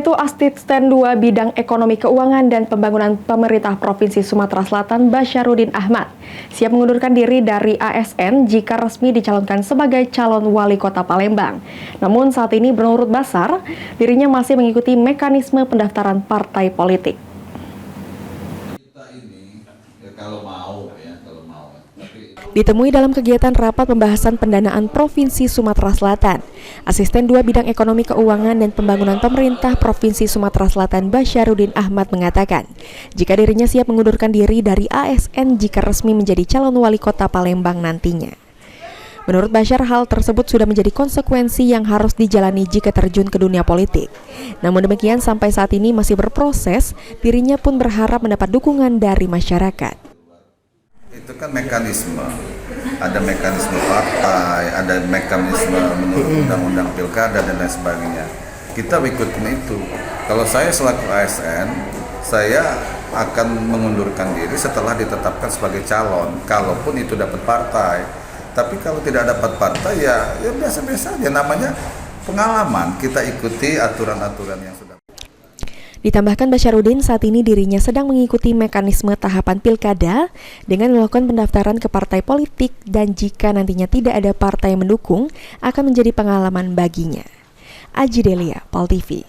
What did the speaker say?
itu Asisten 2 Bidang Ekonomi Keuangan dan Pembangunan Pemerintah Provinsi Sumatera Selatan Basyarudin Ahmad siap mengundurkan diri dari ASN jika resmi dicalonkan sebagai calon wali kota Palembang. Namun saat ini menurut Basar, dirinya masih mengikuti mekanisme pendaftaran partai politik. Ditemui dalam kegiatan rapat pembahasan pendanaan Provinsi Sumatera Selatan, Asisten 2 Bidang Ekonomi Keuangan dan Pembangunan Pemerintah Provinsi Sumatera Selatan Basyarudin Ahmad mengatakan, jika dirinya siap mengundurkan diri dari ASN jika resmi menjadi calon wali kota Palembang nantinya. Menurut Basyar, hal tersebut sudah menjadi konsekuensi yang harus dijalani jika terjun ke dunia politik. Namun demikian, sampai saat ini masih berproses, dirinya pun berharap mendapat dukungan dari masyarakat. Itu kan mekanisme, ada mekanisme partai, ada mekanisme menurut undang-undang pilkada dan lain sebagainya. Kita ikutin itu. Kalau saya selaku ASN, saya akan mengundurkan diri setelah ditetapkan sebagai calon, kalaupun itu dapat partai. Tapi kalau tidak dapat partai ya biasa-biasa aja, namanya pengalaman, kita ikuti aturan-aturan yang sudah. Ditambahkan Basyarudin, saat ini dirinya sedang mengikuti mekanisme tahapan pilkada dengan melakukan pendaftaran ke partai politik dan jika nantinya tidak ada partai yang mendukung akan menjadi pengalaman baginya. Aji Delia, PAL TV.